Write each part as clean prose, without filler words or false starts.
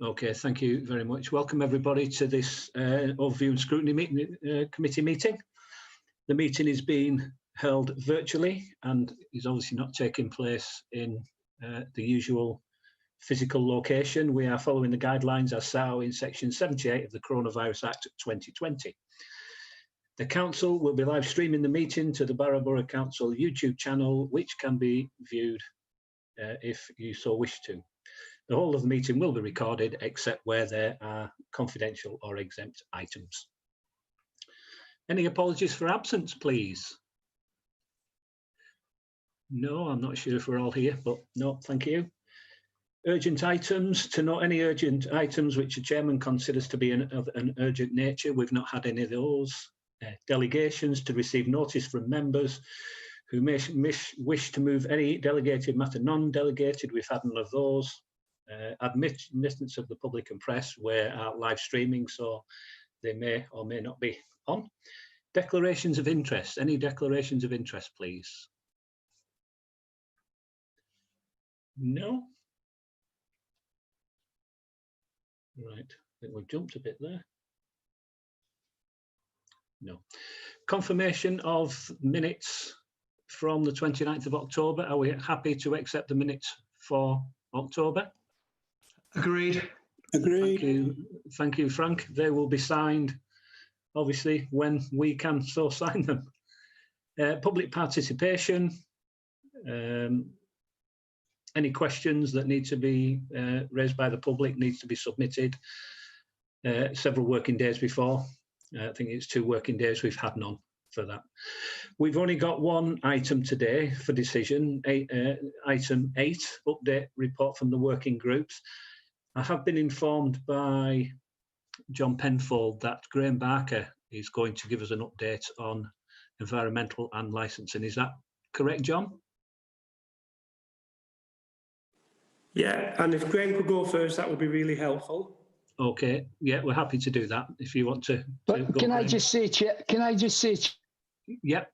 Okay, thank you very much. Welcome everybody to this Overview and Scrutiny Committee meeting. The meeting is being held virtually and is obviously not taking place in the usual physical location. We are following the guidelines as set out in section 78 of the Coronavirus Act 2020. The council will be live streaming the meeting to the Barrow Borough Council YouTube channel, which can be viewed if you so wish to. The whole of the meeting will be recorded except where there are confidential or exempt items. Any apologies for absence, please? No, I'm not sure if we're all here, but no, thank you. Urgent items. To note any urgent items which the chairman considers to be of an urgent nature. We've not had any of those. Delegations. To receive notice from members who may wish to move any delegated matter non-delegated. We've had none of those. Admittance of the public and press. We're live streaming, so they may or may not be on. Declarations of interest. Any declarations of interest, please? No? Right, I think we've jumped a bit there. No. Confirmation of minutes from the 29th of October. Are we happy to accept the minutes for October? Agreed. Agreed. Thank you, Frank. They will be signed, obviously, when we can so sign them. Public participation. Any questions that need to be raised by the public needs to be submitted several working days before. I think it's 2 working days. We've had none for that. We've only got one item today for decision, item 8, update report from the working groups. I have been informed by John Penfold that Graham Barker is going to give us an update on environmental and licensing. Is that correct, John? Yeah, and if Graham could go first, that would be really helpful. Okay, yeah, we're happy to do that if you want to. But can I just say, Chair? Yeah.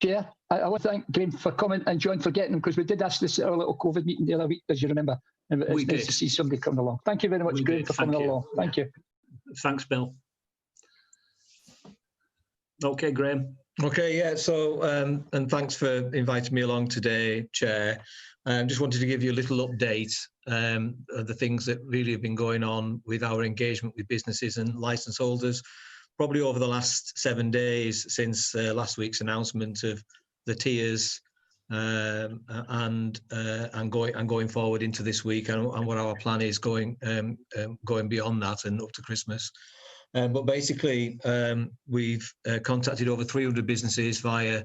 Chair, I want to thank Graham for coming and John for getting them, because we did ask this at our little COVID meeting the other week, as you remember. And it's nice to see somebody coming along. Thank you very much, Graham, for coming along. Thank you. Thanks, Bill. Okay, Graham. Okay, yeah, so, and thanks for inviting me along today, Chair. Just wanted to give you a little update of the things that really have been going on with our engagement with businesses and licence holders, probably over the last 7 days since last week's announcement of the tiers and going forward into this week, and what our plan is going beyond that and up to Christmas. But basically, we've contacted over 300 businesses via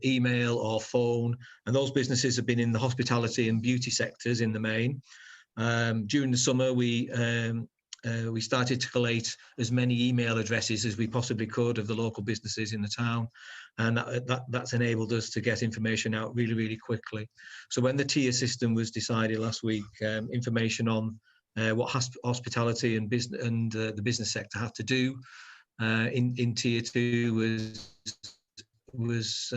email or phone, and those businesses have been in the hospitality and beauty sectors in the main. During the summer, we started to collate as many email addresses as we possibly could of the local businesses in the town, and that's enabled us to get information out really, really quickly. So when the tier system was decided last week, information on what hospitality and business and the business sector have to do in tier 2 was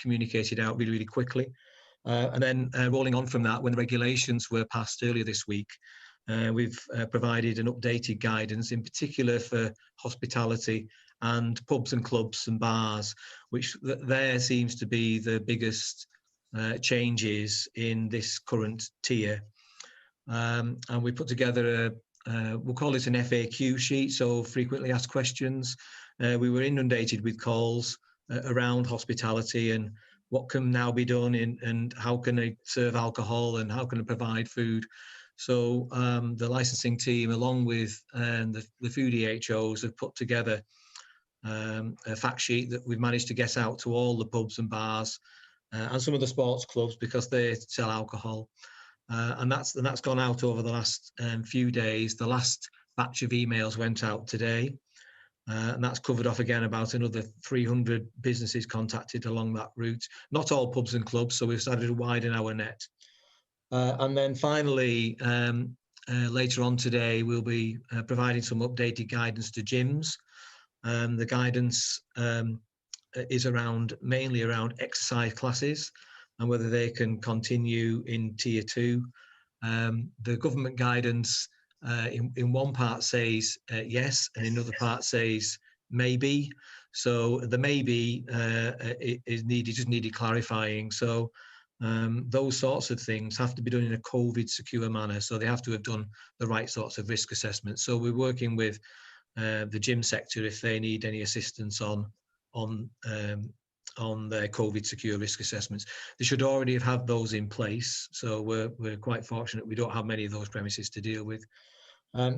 communicated out really, really quickly. And then rolling on from that, when the regulations were passed earlier this week, we've provided an updated guidance, in particular for hospitality and pubs and clubs and bars, which there seems to be the biggest changes in this current tier. And we put together we'll call it an FAQ sheet, so frequently asked questions. We were inundated with calls around hospitality and what can now be done and how can they serve alcohol and how can they provide food. So the licensing team, along with the food EHOs, have put together a fact sheet that we've managed to get out to all the pubs and bars and some of the sports clubs, because they sell alcohol. And that's gone out over the last few days. The last batch of emails went out today, and that's covered off again about another 300 businesses contacted along that route. Not all pubs and clubs, so we've started to widen our net. And then finally, later on today, we'll be providing some updated guidance to gyms. The guidance is mainly around exercise classes and whether they can continue in tier 2. The government guidance in one part says yes, and in another part says maybe. So the maybe is needed, just needed clarifying. So those sorts of things have to be done in a COVID secure manner. So they have to have done the right sorts of risk assessments. So we're working with the gym sector if they need any assistance on their COVID secure risk assessments. They should already have had those in place. So we're quite fortunate we don't have many of those premises to deal with.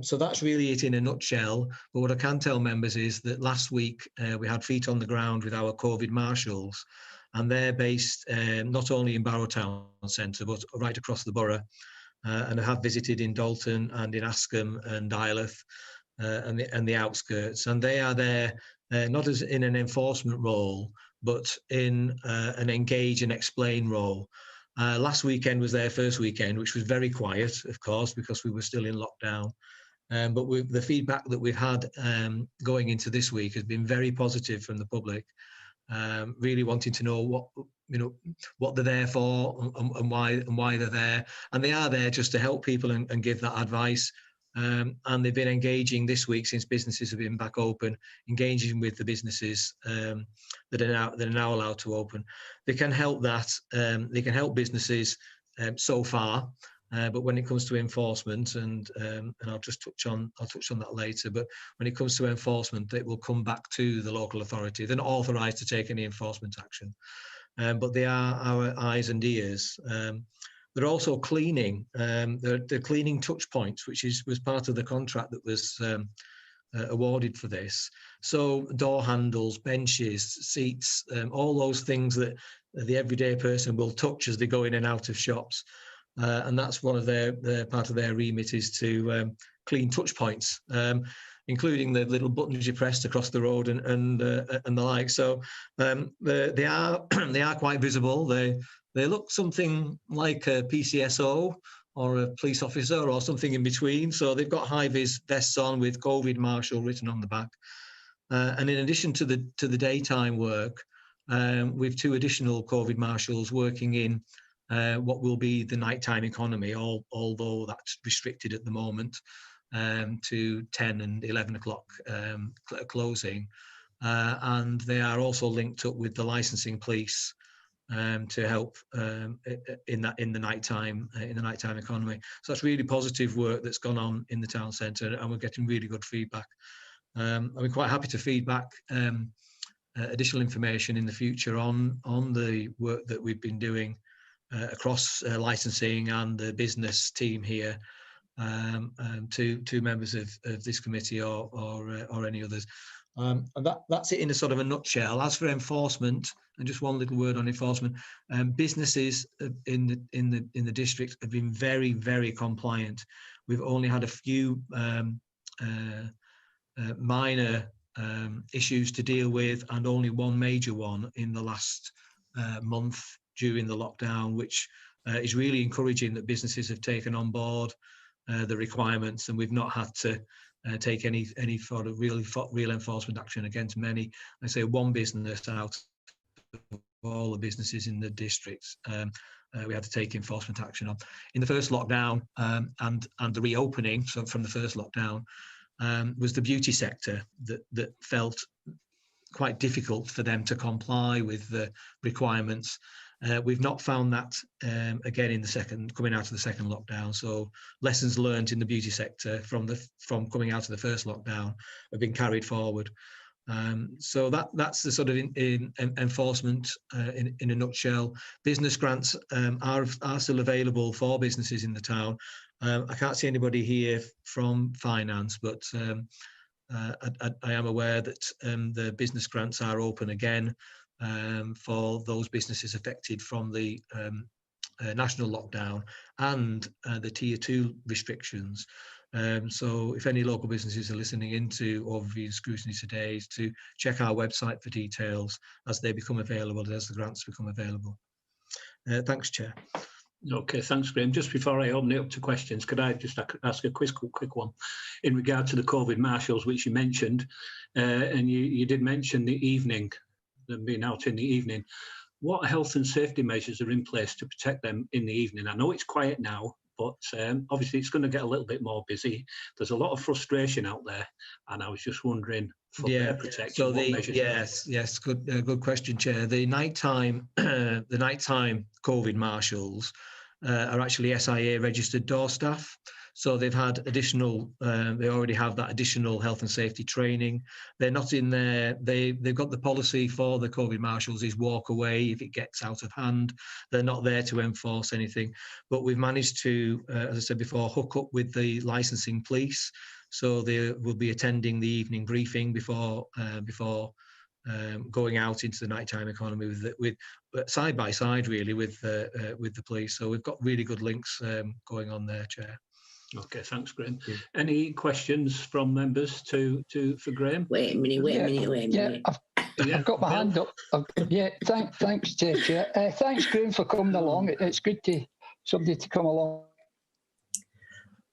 So that's really it in a nutshell. But what I can tell members is that last week we had feet on the ground with our COVID marshals, and they're based not only in Barrow Town Centre, but right across the borough, and have visited in Dalton and in Askham and Isleworth and the outskirts. And they are there not as in an enforcement role, but in an engage and explain role. Last weekend was their first weekend, which was very quiet, of course, because we were still in lockdown. But the feedback that we've had going into this week has been very positive from the public, really wanting to know what they're there for and why they're there. And they are there just to help people and give that advice. And they've been engaging this week since businesses have been back open, engaging with the businesses that are now allowed to open. They can help that. They can help businesses so far, but when it comes to enforcement, and I'll touch on that later. But when it comes to enforcement, it will come back to the local authority. They're not authorised to take any enforcement action, but they are our eyes and ears. They're also cleaning. They're cleaning touch points, which was part of the contract that was awarded for this. So door handles, benches, seats, all those things that the everyday person will touch as they go in and out of shops. And that's one of their part of their remit is to clean touch points, including the little buttons you pressed across the road and the like. So they are quite visible. They look something like a PCSO or a police officer or something in between. So they've got high-vis vests on with COVID Marshal written on the back. And in addition to the daytime work, we've 2 additional COVID Marshals working in what will be the nighttime economy, although that's restricted at the moment to 10 and 11 o'clock closing. And they are also linked up with the licensing police to help in the nighttime economy. So that's really positive work that's gone on in the town centre, and we're getting really good feedback. I'm quite happy to feedback additional information in the future on the work that we've been doing across licensing and the business team here to members of this committee or any others. And that's it in a sort of a nutshell. As for enforcement, and just one little word on enforcement, businesses in the district have been very, very compliant. We've only had a few minor issues to deal with, and only one major one in the last month during the lockdown, which is really encouraging that businesses have taken on board the requirements, and we've not had to take any sort of real enforcement action against many. I say one business out of all the businesses in the district we had to take enforcement action on. In the first lockdown and the reopening, so from the first lockdown, was the beauty sector that felt quite difficult for them to comply with the requirements. We've not found that again in coming out of the second lockdown. So lessons learned in the beauty sector from coming out of the first lockdown have been carried forward. So that's the sort of enforcement in a nutshell. Business grants are still available for businesses in the town. I can't see anybody here from finance, but I am aware that the business grants are open again for those businesses affected from the national lockdown and the tier 2 restrictions. So if any local businesses are listening into Overview Scrutiny today, is to check our website for details as they become available, as the grants become available. Thanks, Chair. Okay, thanks, Graham. Just before I open it up to questions, could I just ask a quick one in regard to the COVID marshals, which you mentioned, and you did mention the evening, them being out in the evening. What health and safety measures are in place to protect them in the evening? I know it's quiet now, But obviously, it's going to get a little bit more busy. There's a lot of frustration out there, and I was just wondering for their protection. So what measures yes, good question, Chair. The nighttime COVID marshals are actually SIA registered door staff. So they've had additional, they already have that additional health and safety training. They're not in there, they've got the policy for the COVID marshals is walk away if it gets out of hand. They're not there to enforce anything. But we've managed to, as I said before, hook up with the licensing police. So they will be attending the evening briefing before going out into the nighttime economy with side by side really with the police. So we've got really good links going on there, Chair. Okay, thanks, Graham. Any questions from members for Graham? Wait a minute. I've got my hand up. Thanks, Chair. Thanks, Graham, for coming along. It's good to somebody to come along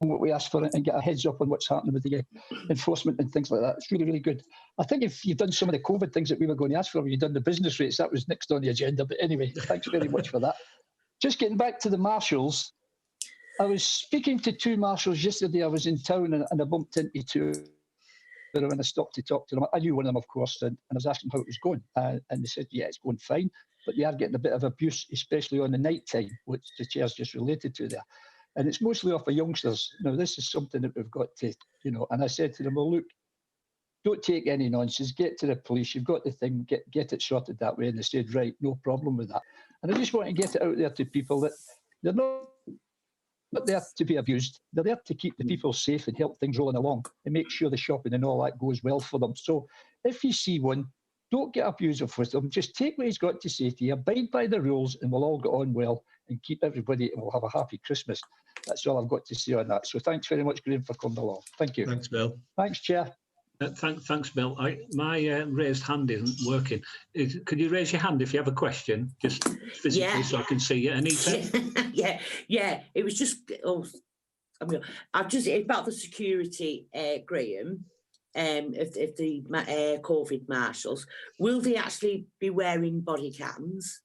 what we asked for and get a heads up on what's happening with the enforcement and things like that. It's really, really good. I think if you've done some of the COVID things that we were going to ask for, you've done the business rates, that was next on the agenda. But anyway, thanks very much for that. Just getting back to the marshals, I was speaking to two marshals yesterday. I was in town and I bumped into two when I stopped to talk to them. I knew one of them, of course, and I was asking how it was going. And they said, yeah, it's going fine. But they are getting a bit of abuse, especially on the night time, which the chair's just related to there. And it's mostly off of youngsters. Now, this is something that we've got to, and I said to them, well, look, don't take any nonsense. Get to the police. You've got the thing. Get it sorted that way. And they said, right, no problem with that. And I just want to get it out there to people that they're not there to be abused. They're there to keep the people safe and help things rolling along and make sure the shopping and all that goes well for them. So if you see one, don't get abusive with them. Just take what he's got to say to you, abide by the rules, and we'll all get on well and keep everybody, and we'll have a happy Christmas. That's all I've got to say on that. So thanks very much, Graham, for coming along. Thank you. Thanks, Bill. Thanks, Chair. Thanks, Bill. My raised hand isn't working. Could you raise your hand if you have a question, just physically, so I can see you, Anita? Yeah. It was just, I've just about the security, Graham. If the COVID marshals, will they actually be wearing body cams?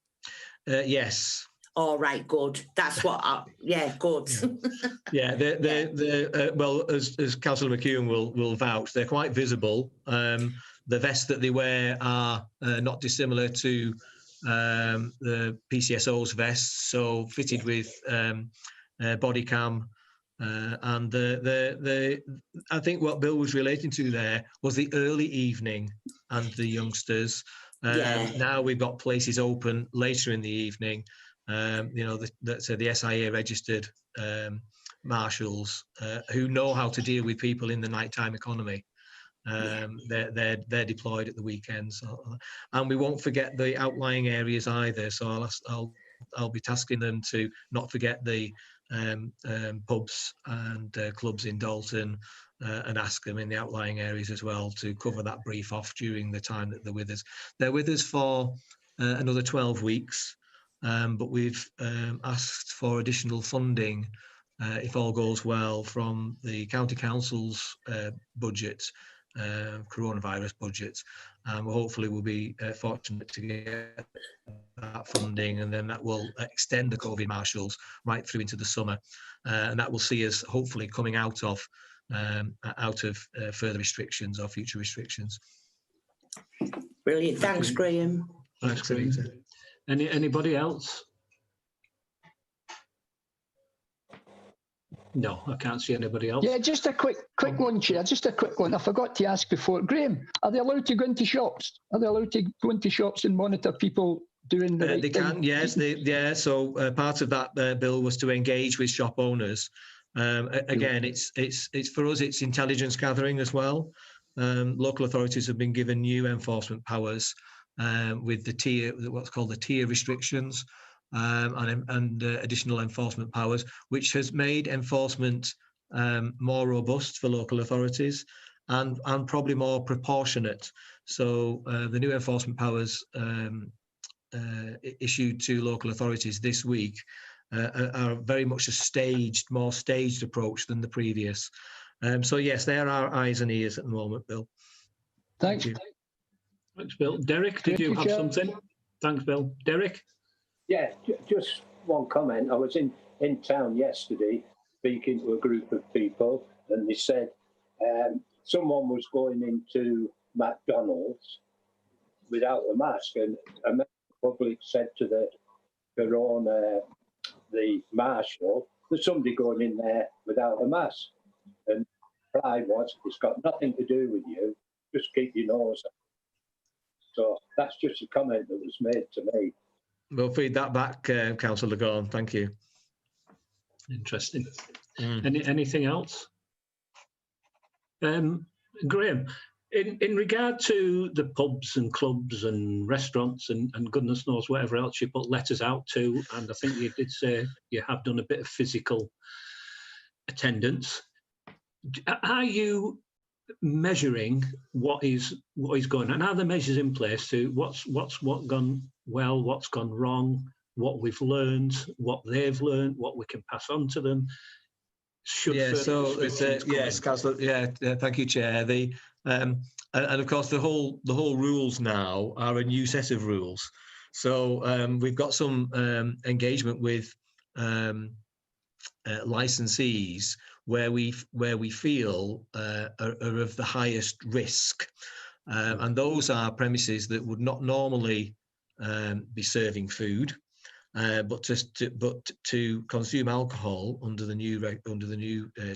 Yes. All right, good. That's what. Good. Yeah, well, as Councillor McEwen will vouch, they're quite visible. The vests that they wear are not dissimilar to the PCSO's vests, so fitted with body cam. And I think what Bill was relating to there was the early evening and the youngsters. Now we've got places open later in the evening. The SIA registered marshals who know how to deal with people in the nighttime economy. They're deployed at the weekends, and we won't forget the outlying areas either. So I'll be tasking them to not forget the pubs and clubs in Dalton, and ask them in the outlying areas as well to cover that brief off during the time that they're with us. They're with us for another 12 weeks, but we've asked for additional funding, if all goes well, from the County Council's budget, coronavirus budget. Hopefully we'll be fortunate to get that funding, and then that will extend the COVID marshals right through into the summer, and that will see us hopefully coming out of further restrictions or future restrictions. Brilliant. Thanks, Graham. Thanks, Graham. Anybody else? No, I can't see anybody else. Yeah, just a quick one, Chair. Just a quick one. I forgot to ask before. Graham, are they allowed to go into shops? Are they allowed to go into shops and monitor people doing the right They thing? can, yes. So part of that bill was to engage with shop owners. Again, it's for us, it's intelligence gathering as well. Local authorities have been given new enforcement powers with what's called the tier restrictions. And additional enforcement powers, which has made enforcement more robust for local authorities and probably more proportionate. So the new enforcement powers issued to local authorities this week are very much a more staged approach than the previous. So yes, they are our eyes and ears at the moment, Bill. Thanks. Thank you. Thanks, Bill. Derek, did you have something? Thanks, Bill. Derek? Yeah, just one comment. I was in in town yesterday speaking to a group of people, and they said someone was going into McDonald's without a mask, and a member of the public said to the marshal, there's somebody going in there without a mask. And the reply was, it's got nothing to do with you, just keep your nose up. So that's just a comment that was made to me. We'll feed that back, Councillor Gorn. Thank you. Interesting. Anything else? Graham, in regard to the pubs and clubs and restaurants and goodness knows whatever else you put letters out to, and I think you did say you have done a bit of physical attendance. Are you measuring what is going on? And are there measures in place to what's gone well, what's gone wrong, what we've learned, what they've learned, what we can pass on to them? Yes, Councillor. Thank you, Chair. And of course the whole rules now are a new set of rules. So we've got some engagement with licensees where we feel are of the highest risk, and those are premises that would not normally be serving food. But to consume alcohol under the new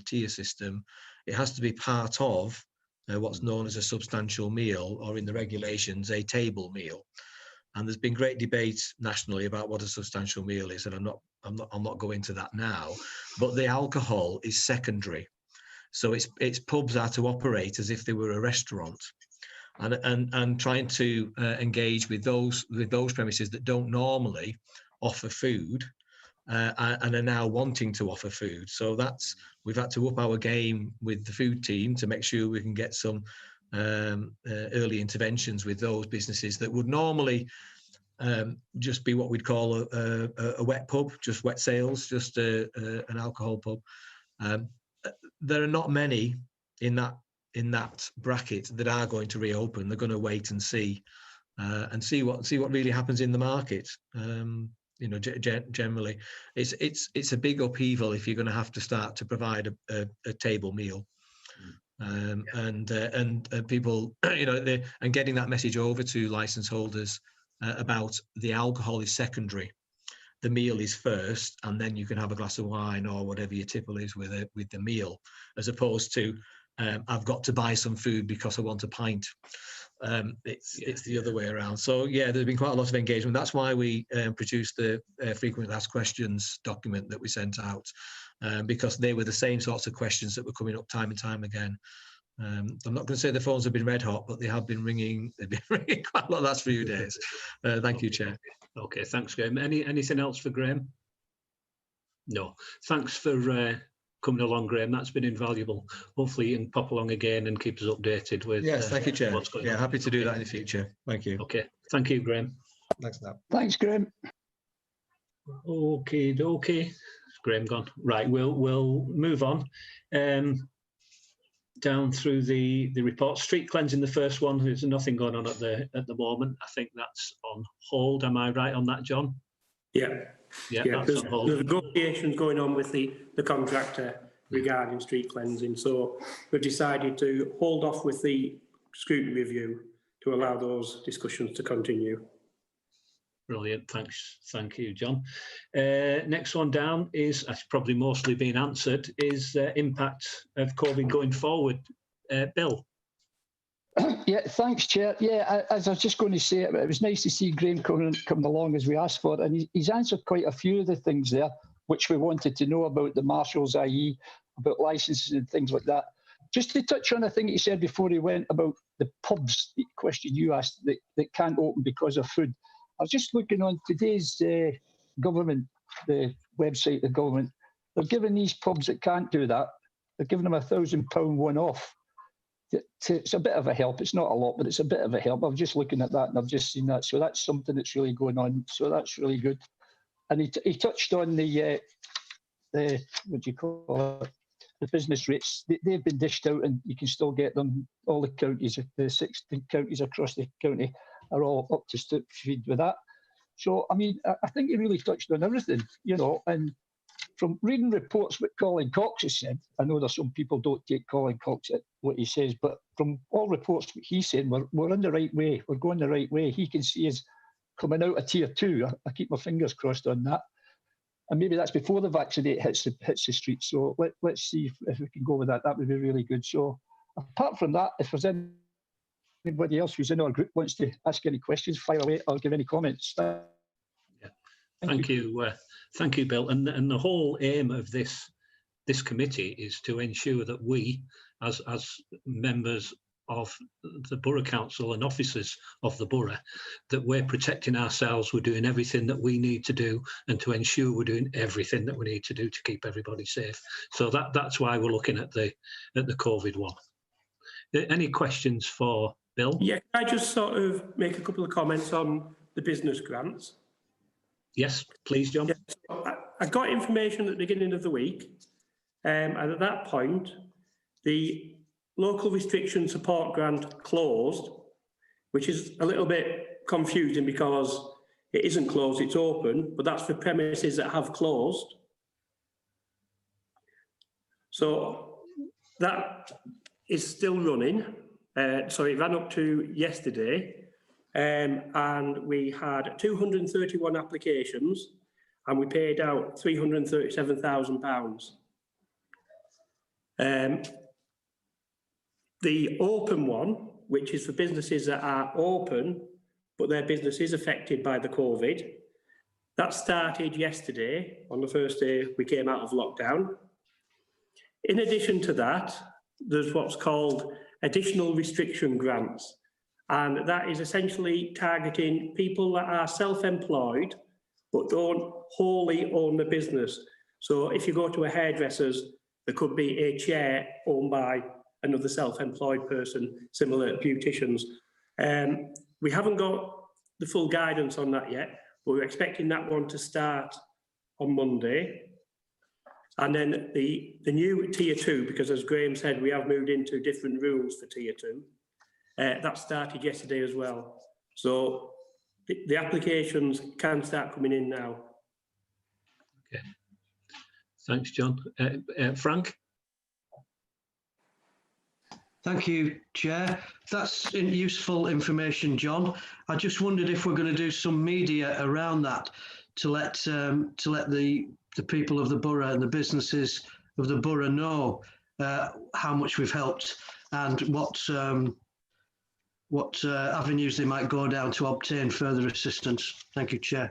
tier system, it has to be part of what's known as a substantial meal, or in the regulations, a table meal. And there's been great debate nationally about what a substantial meal is, and I'll not go into that now. But the alcohol is secondary, so its pubs are to operate as if they were a restaurant, and trying to engage with those premises that don't normally offer food and are now wanting to offer food. So we've had to up our game with the food team to make sure we can get some early interventions with those businesses that would normally just be what we'd call a wet pub, just wet sales, just an alcohol pub. There are not many in that bracket that are going to reopen. They're going to wait and see what really happens in the market. Generally, it's a big upheaval if you're going to have to start to provide a table meal. And people, and getting that message over to license holders about the alcohol is secondary, the meal is first, and then you can have a glass of wine or whatever your tipple is with the meal, as opposed to I've got to buy some food because I want a pint. It's the other way around. So yeah, there's been quite a lot of engagement. That's why we produced the frequently asked questions document that we sent out, because they were the same sorts of questions that were coming up time and time again. I'm not going to say the phones have been red hot, but they have been ringing. They've been ringing quite a lot the last few days. Thank you, Chair. Okay, thanks, Graham. Anything else for Graham? No. Thanks for coming along, Graham. That's been invaluable. Hopefully you can pop along again and keep us updated with yes, thank you, Chair. What's going on. Happy to do that in the future. Thank you. Okay, thank you, Graham. Thanks for that. Thanks, Graham. Okay. Graham gone. Right, we'll move on. Down through the report. Street cleansing, the first one. There's nothing going on at the moment. I think that's on hold. Am I right on that, John? Yeah. That's on hold. There's negotiations going on with the contractor regarding street cleansing, so we've decided to hold off with the scrutiny review to allow those discussions to continue. Brilliant, thanks. Thank you, John. Next one down is, that's probably mostly been answered, is impact of COVID going forward. Bill? Yeah, thanks, Chair. Yeah, as I was just going to say, it was nice to see Graham coming along as we asked for, and he's answered quite a few of the things there, which we wanted to know about the marshals, i.e. about licenses and things like that. Just to touch on a thing he said before he went about the pubs, the question you asked, that can't open because of food. I was just looking on today's government, the website of the government. They're giving these pubs that can't do that, they're giving them £1,000 one-off. It's a bit of a help. It's not a lot, but it's a bit of a help. I'm just looking at that and I've just seen that. So that's something that's really going on. So that's really good. And he touched on the what do you call it? The business rates. They've been dished out and you can still get them. All the counties, the 16 counties across the county are all up to speed with that. So, I mean, I think he really touched on everything, and from reading reports what Colin Cox has said, I know there's some people don't take Colin Cox at what he says, but from all reports what he's saying, we're in the right way. We're going the right way. He can see us coming out of tier 2. I keep my fingers crossed on that. And maybe that's before the vaccinate hits the streets. So let's see if we can go with that. That would be really good. So apart from that, if there's anybody else who's in our group wants to ask any questions, fire away or give any comments. Thank you. Thank you, Bill. And the whole aim of this committee is to ensure that we, as members of the Borough Council and officers of the borough, that we're protecting ourselves, we're doing everything that we need to do, and to ensure we're doing everything that we need to do to keep everybody safe. So that's why we're looking at the COVID one. Any questions for Bill? Yeah, can I just sort of make a couple of comments on the business grants? Yes, please, John. Yeah, so I got information at the beginning of the week, and at that point, the local restriction support grant closed, which is a little bit confusing because it isn't closed, it's open, but that's for premises that have closed. So that is still running. So it ran up to yesterday. And we had 231 applications and we paid out £337,000. The open one, which is for businesses that are open, but their business is affected by the COVID, that started yesterday on the first day we came out of lockdown. In addition to that, there's what's called additional restriction grants. And that is essentially targeting people that are self-employed but don't wholly own the business. So if you go to a hairdresser's, there could be a chair owned by another self-employed person, similar to beauticians. We haven't got the full guidance on that yet, but we're expecting that one to start on Monday. And then the new tier 2, because as Graham said, we have moved into different rules for tier 2. That started yesterday as well. So the applications can start coming in now. Okay. Thanks, John. Frank? Thank you, Chair. That's useful information, John. I just wondered if we're going to do some media around that to let the people of the borough and the businesses of the borough know how much we've helped and what avenues they might go down to obtain further assistance. Thank you, Chair.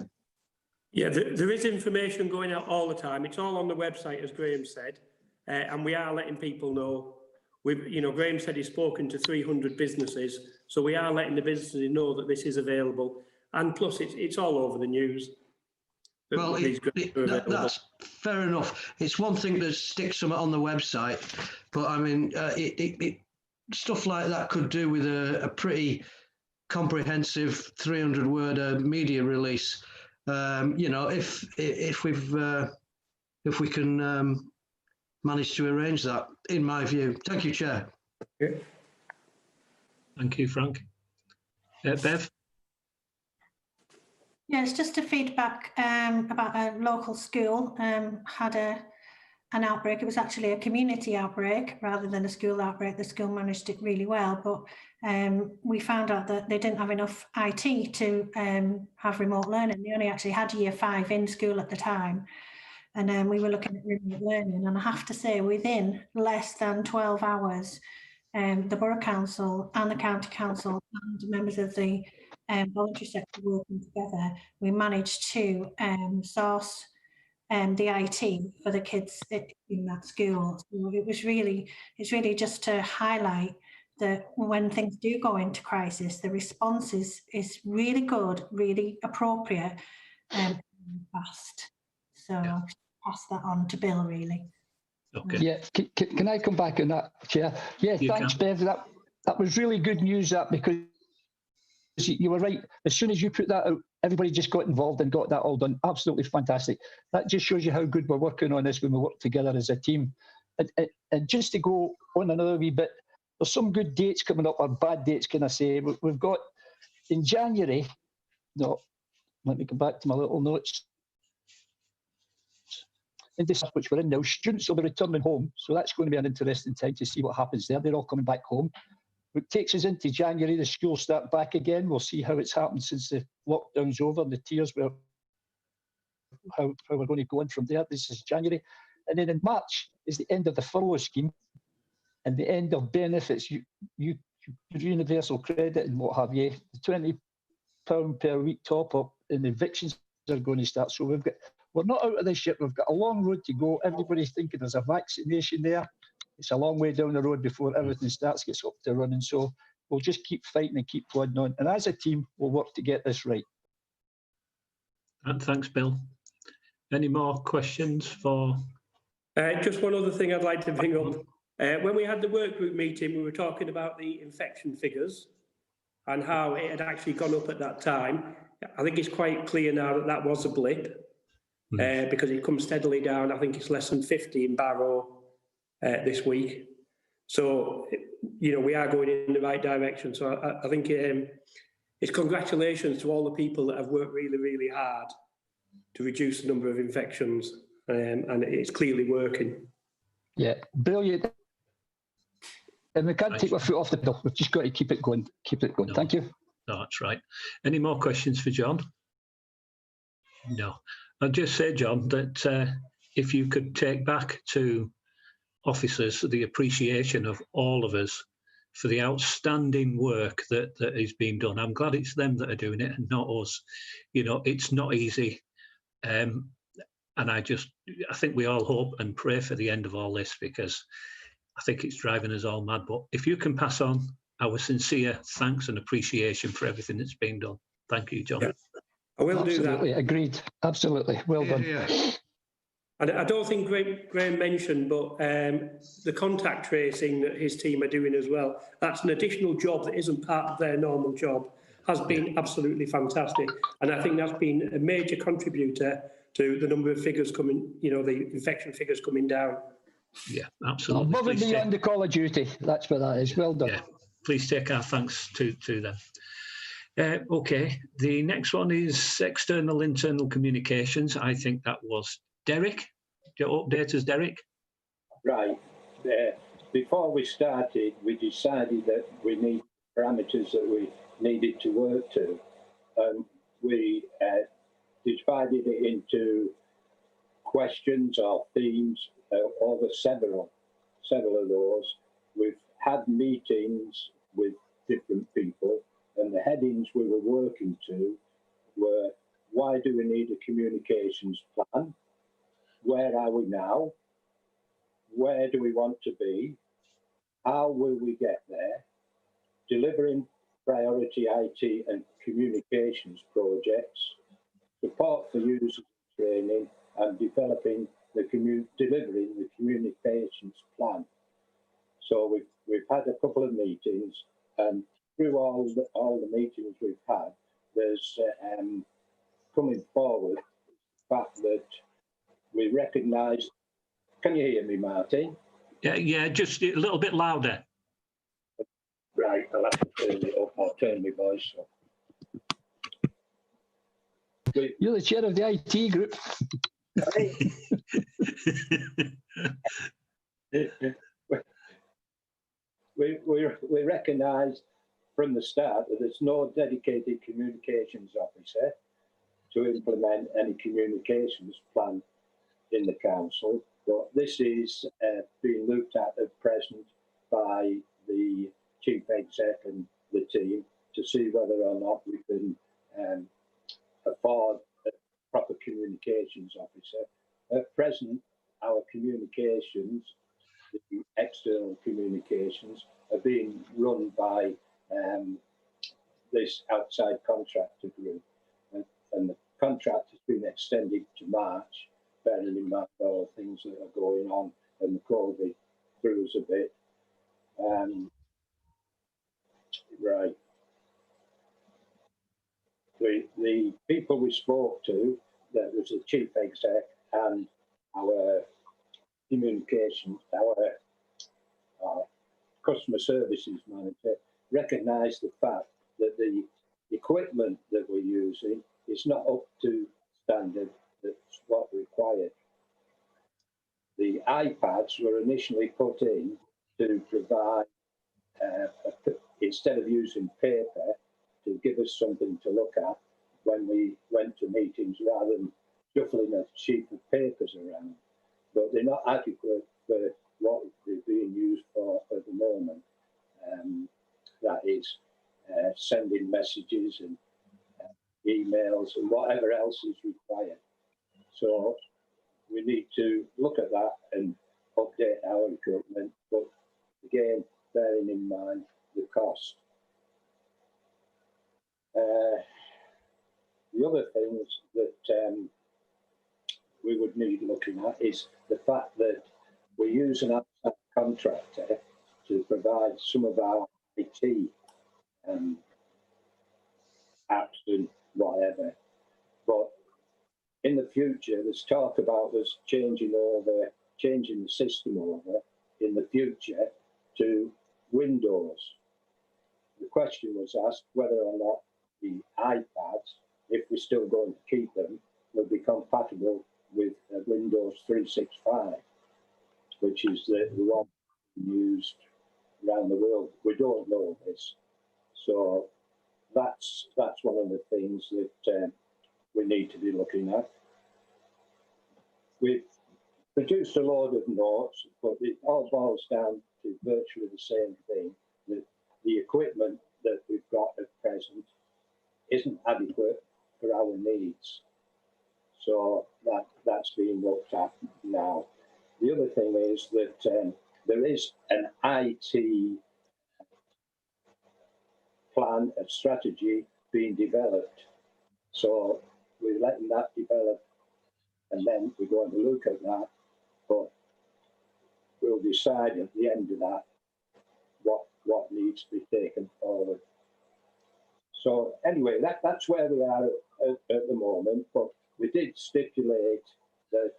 Yeah, there is information going out all the time. It's all on the website, as Graham said, and we are letting people know. Graham said he's spoken to 300 businesses, so we are letting the businesses know that this is available. And plus, it's all over the news. Well, that's fair enough. It's one thing to stick something on the website, but I mean, stuff like that could do with a pretty comprehensive 300-word media release. If we can manage to arrange that, in my view. Thank you, Chair. Okay. Thank you, Frank. Bev? Yeah, it's just a feedback about a local school had an outbreak. It was actually a community outbreak rather than a school outbreak. The school managed it really well, but we found out that they didn't have enough IT to have remote learning. They only actually had year 5 in school at the time. And we were looking at remote learning, and I have to say within less than 12 hours, the Borough Council and the County Council and members of the voluntary sector working together, we managed to source the IT for the kids in that school. So it's really just to highlight that when things do go into crisis, the response is really good, really appropriate, and fast. So pass that on to Bill, really. Okay. Yeah, can I come back on that, Chair? Yeah, thanks, Bev. That was really good news, because you were right. As soon as you put that out, everybody just got involved and got that all done. Absolutely fantastic. That just shows you how good we're working on this when we work together as a team. And just to go on another wee bit, there's some good dates coming up, or bad dates, can I say. We've got in January, let me go back to my little notes. in this which we're in now, students will be returning home. So that's going to be an interesting time to see what happens there. They're all coming back home. It takes us into January, the schools start back again. We'll see how it's happened since the lockdown's over and the tiers were, how we're going to go in from there. This is January. And then in March is the end of the furlough scheme and the end of benefits, universal credit and what have you. The £20 per week top up and evictions are going to start. So we're not out of this yet. We've got a long road to go. Everybody's thinking there's a vaccination there. It's a long way down the road before everything gets up to running. So we'll just keep fighting and keep plodding on. And as a team, we'll work to get this right. And thanks, Bill. Any more questions for? Just one other thing I'd like to bring up. When we had the work group meeting, we were talking about the infection figures and how it had actually gone up at that time. I think it's quite clear now that that was a blip because it comes steadily down. I think it's less than 50 in Barrow this week. So, you know, we are going in the right direction. So I think it's congratulations to all the people that have worked really, really hard to reduce the number of infections, and it's clearly working. Yeah, brilliant. And we can't take our foot off the pedal. We've just got to keep it going. Keep it going. No. Thank you. No, that's right. Any more questions for John? No. I'll just say, John, that if you could take back to officers the appreciation of all of us for the outstanding work that is being done. I'm glad it's them that are doing it and not us. You know, it's not easy. And I think we all hope and pray for the end of all this, because I think it's driving us all mad. But if you can pass on our sincere thanks and appreciation for everything that's been done. Thank you, John. Yeah. I will Absolutely do that. Agreed. Absolutely. Well done. Yeah. I don't think Graham mentioned, but the contact tracing that his team are doing as well, that's an additional job that isn't part of their normal job, has been absolutely fantastic. And I think that's been a major contributor to the number of figures coming, you know, the infection figures coming down. Yeah, absolutely. Above and beyond the call of duty. That's what that is. Well done. Yeah, please take our thanks to them. Okay, the next one is external internal communications. I think that was Derek. Do you update us, Derek? Right. Before we started, we decided that we need parameters that we needed to work to. We divided it into questions or themes over several of those. We've had meetings with different people, and the headings we were working to were: why do we need a communications plan? Where are we now? Where do we want to be? How will we get there? Delivering priority IT and communications projects, support for user training, and delivering the communications plan. So we've had a couple of meetings, and through all the meetings we've had, there's coming forward the fact that we recognise. Can you hear me, Martin? Yeah, just a little bit louder. Right, I'll have to turn it up or turn my voice up. You're the chair of the IT group. We recognise from the start that there's no dedicated communications officer to implement any communications plan in the council, but this is being looked at present by the chief exec and the team to see whether or not we can afford a proper communications officer. At present, our communications, the external communications, are being run by this outside contractor group, and the contract has been extended to March, bearing in mind all the things that are going on, and the COVID threw us a bit. Right. The people we spoke to, that was the chief exec and our communications, our customer services manager, recognised the fact that the equipment that we're using is not up to standard. That's what's required. the iPads were initially put in to provide, instead of using paper, to give us something to look at when we went to meetings rather than shuffling a sheet of papers around. But they're not adequate for what they're being used for at the moment. That is sending messages and emails and whatever else is required. So we need to look at that and update our equipment, but again, bearing in mind the cost. The other things that we would need looking at is the fact that we use an outside contractor to provide some of our IT apps and whatever. But in the future, there's talk about us changing the system over in the future to Windows. The question was asked whether or not the iPads, if we're still going to keep them, will be compatible with Windows 365, which is the one used around the world. We don't know this. So that's one of the things that we need to be looking at. We've produced a load of notes, but it all boils down to virtually the same thing, that the equipment that we've got at present isn't adequate for our needs. So that's being looked at now. The other thing is that there is an IT plan, a strategy being developed. So we're letting that develop, and then we're going to look at that, but we'll decide at the end of that what needs to be taken forward. So anyway, that's where we are at the moment, but we did stipulate that,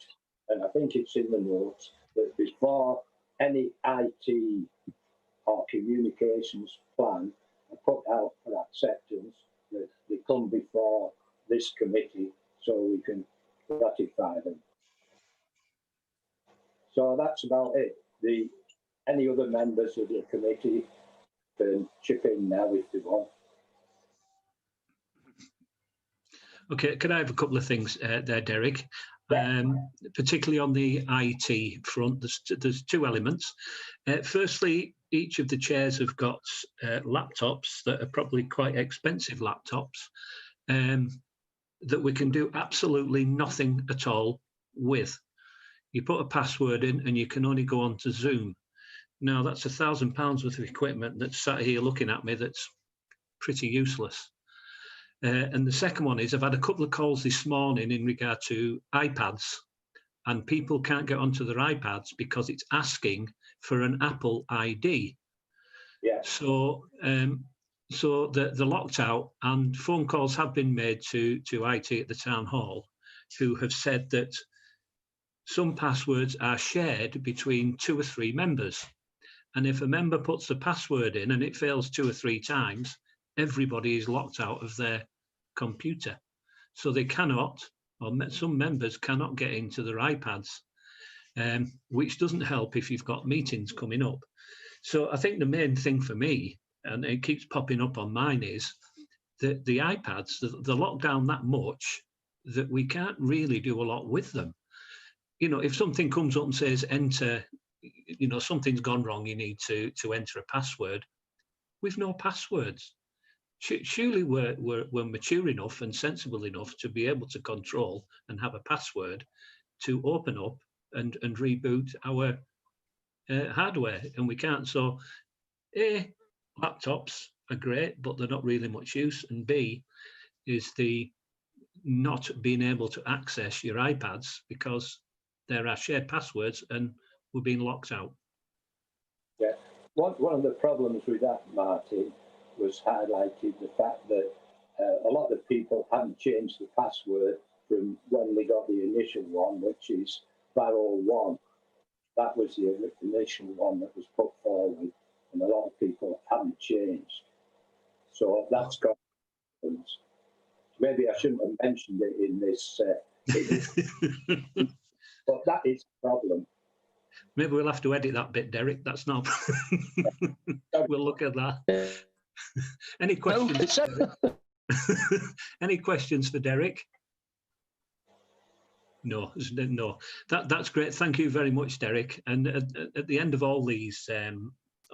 and I think it's in the notes, that before any IT or communications plan are put out for acceptance, that they come before this committee so we can ratify them. So that's about it. Any other members of the committee can chip in now if they want. Okay, can I have a couple of things there, Derek? Particularly on the IT front, there's two elements. Firstly, each of the chairs have got laptops that are probably quite expensive laptops that we can do absolutely nothing at all with. You put a password in and you can only go on to Zoom. Now, that's £1,000 worth of equipment that's sat here looking at me that's pretty useless. And the second one is I've had a couple of calls this morning in regard to iPads, and people can't get onto their iPads because it's asking for an Apple ID. Yeah. So they're locked out, and phone calls have been made to IT at the town hall, who have said that some passwords are shared between 2 or 3 members. And if a member puts the password in and it fails 2 or 3 times, everybody is locked out of their computer. So they cannot, or some members cannot get into their iPads, which doesn't help if you've got meetings coming up. So I think the main thing for me, and it keeps popping up on mine, is that the iPads, they're locked down that much that we can't really do a lot with them. You know, if something comes up and says enter, you know, something's gone wrong, you need to enter a password, we've no passwords. Surely we're mature enough and sensible enough to be able to control and have a password to open up and reboot our hardware, and we can't. So A, laptops are great, but they're not really much use, and B is the not being able to access your iPads because there are shared passwords and we're being locked out. Yeah, one of the problems with that, Martin, was highlighted the fact that a lot of people hadn't changed the password from when they got the initial one, which is barrel 1. That was the initial one that was put forward, and a lot of people haven't changed. So that's got problems. Maybe I shouldn't have mentioned it in this, but that is a problem. Maybe we'll have to edit that bit, Derek. That's not. We'll look at that. Any questions? Any questions for Derek? No, no. That's great. Thank you very much, Derek. And at the end of all these,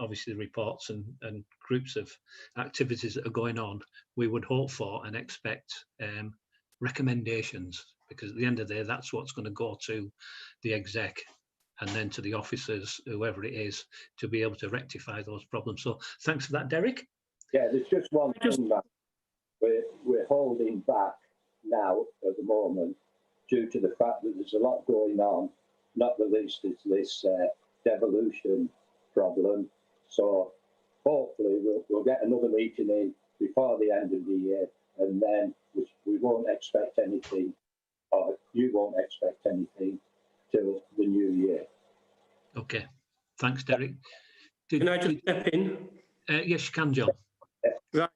obviously reports and groups of activities that are going on, we would hope for and expect recommendations, because at the end of the day, that's what's going to go to the exec and then to the officers, whoever it is, to be able to rectify those problems. So thanks for that, Derek. Yeah, there's just one thing that we're holding back now at the moment due to the fact that there's a lot going on, not the least is this devolution problem. So hopefully we'll get another meeting in before the end of the year, and then we won't expect anything, or you won't expect anything till the new year. Okay, thanks, Derek. Can I just step in? Yes, you can, John. Right.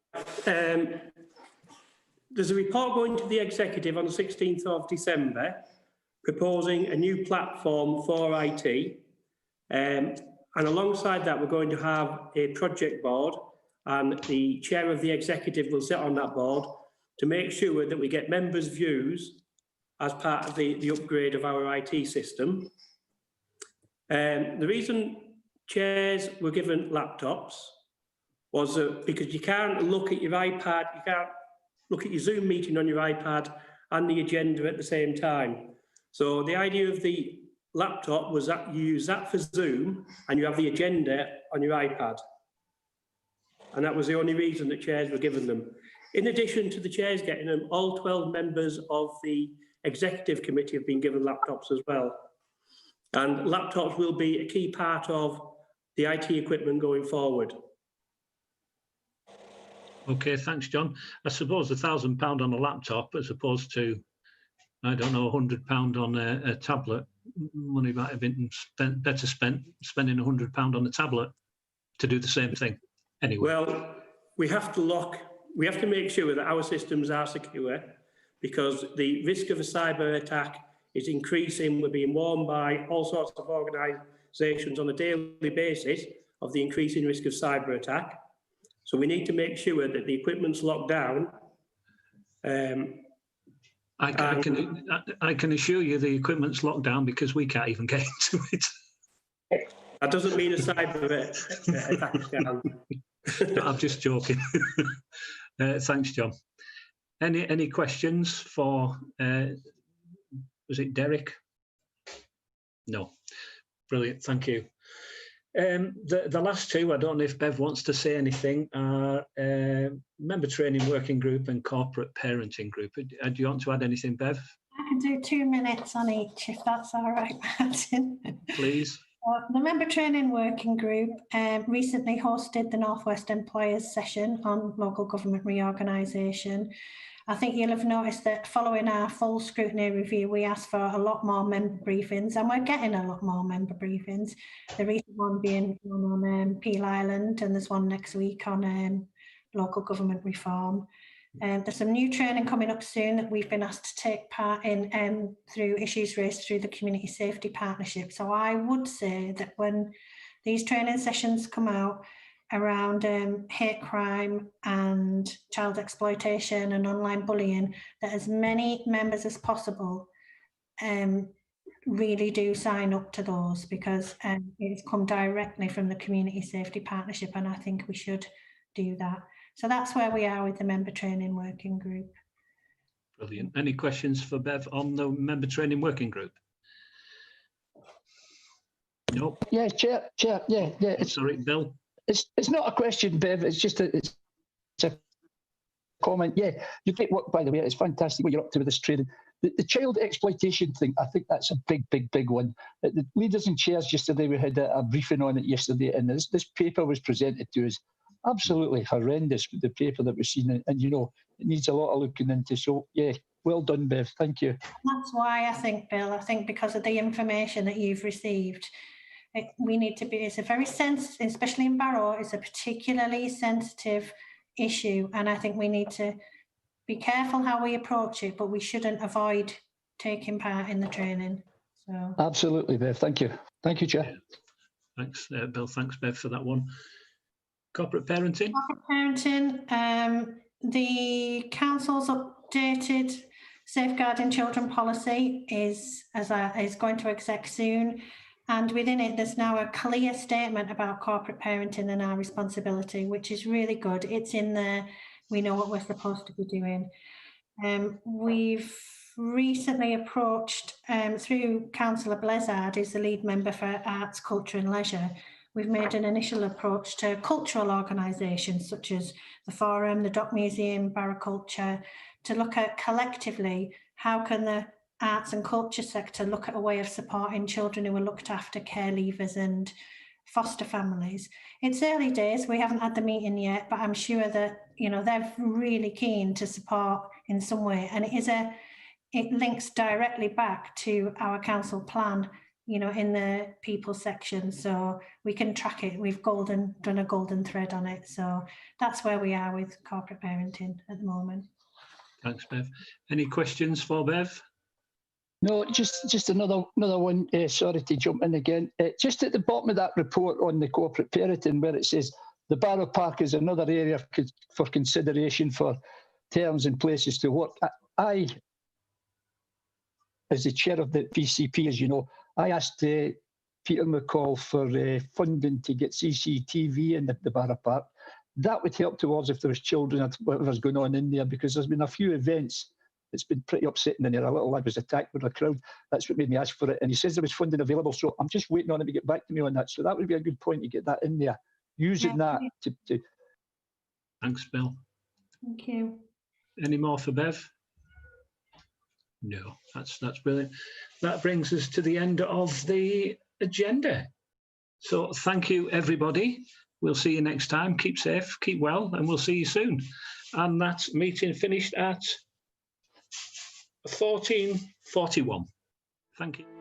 There's a report going to the executive on the 16th of December proposing a new platform for IT. And alongside that, we're going to have a project board, and the chair of the executive will sit on that board to make sure that we get members' views as part of the upgrade of our IT system. The reason chairs were given laptops was because you can't look at your iPad, you can't look at your Zoom meeting on your iPad and the agenda at the same time. So the idea of the laptop was that you use that for Zoom and you have the agenda on your iPad. And that was the only reason that chairs were given them. In addition to the chairs getting them, all 12 members of the executive committee have been given laptops as well. And laptops will be a key part of the IT equipment going forward. Okay, thanks, John. I suppose £1,000 on a laptop as opposed to, I don't know, £100 on a tablet. Money might have been better spent spending £100 on a tablet to do the same thing. Anyway. Well, we have to make sure that our systems are secure, because the risk of a cyber attack is increasing. We're being warned by all sorts of organisations on a daily basis of the increasing risk of cyber attack. So we need to make sure that the equipment's locked down. I can assure you the equipment's locked down because we can't even get into it. That doesn't mean a cyber attack can. No, I'm just joking. Thanks, John. Any questions for, was it Derek? No. Brilliant, thank you. The last two, I don't know if Bev wants to say anything, are member training working group and corporate parenting group. Do you want to add anything, Bev? I can do 2 minutes on each, if that's all right, Martin. Please. The member training working group recently hosted the North West Employers session on local government reorganisation. I think you'll have noticed that following our full scrutiny review, we asked for a lot more member briefings, and we're getting a lot more member briefings. The recent one being on Peel Island, and there's one next week on local government reform. There's some new training coming up soon that we've been asked to take part in through issues raised through the Community Safety Partnership. So I would say that when these training sessions come out around hate crime and child exploitation and online bullying, that as many members as possible really do sign up to those, because it's come directly from the Community Safety Partnership, and I think we should do that. So that's where we are with the member training working group. Brilliant. Any questions for Bev on the member training working group? No. Yeah, Chair. Yeah. Sorry, Bill. It's not a question, Bev. It's just it's a comment. Yeah, you great work, by the way. It's fantastic what you're up to with this training. The child exploitation thing, I think that's a big one. The leaders and chairs yesterday, we had a briefing on it yesterday, and this paper was presented to us. Absolutely horrendous, the paper that we've seen, and you know, it needs a lot of looking into. So yeah, well done, Bev. Thank you. That's why I think, Bill, because of the information that you've received, we need to be, it's a very sensitive, especially in Barrow, it's a particularly sensitive issue, and I think we need to be careful how we approach it, but we shouldn't avoid taking part in the training. So Absolutely, Bev. Thank you. Thank you, Chair. Thanks, Bill. Thanks, Bev, for that one. Corporate parenting. corporate parenting, the council's updated safeguarding children policy is going to exec soon, and within it there's now a clear statement about corporate parenting and our responsibility, which is really good. It's in there. We know what we're supposed to be doing. We've recently approached through Councillor Blizzard, who's the lead member for Arts, Culture and Leisure. We've made an initial approach to cultural organisations such as the Forum, the Dock Museum, Barraculture, to look at collectively how can the arts and culture sector look at a way of supporting children who are looked after, care leavers and foster families. It's early days, we haven't had the meeting yet, but I'm sure that, you know, they're really keen to support in some way, and it links directly back to our council plan, you know, in the people section, so we can track it. We've done a golden thread on it, so that's where we are with corporate parenting at the moment. Thanks, Bev. Any questions for Bev? No, just another one. Sorry to jump in again. Just at the bottom of that report on the corporate parenting, where it says the Barrow Park is another area for consideration for terms and places to work. I, as the chair of the PCP, as you know, I asked Peter McCall for funding to get CCTV in the Barrow Park. That would help towards if there was children or whatever's going on in there, because there's been a few events. It's been pretty upsetting in there. A little lad was attacked with a crowd. That's what made me ask for it. And he says there was funding available. So I'm just waiting on him to get back to me on that. So that would be a good point to get that in there. Using that to... Thanks, Bill. Thank you. Any more for Bev? No, that's brilliant. That brings us to the end of the agenda. So thank you, everybody. We'll see you next time. Keep safe, keep well, and we'll see you soon. And that's meeting finished at 14:41. Thank you.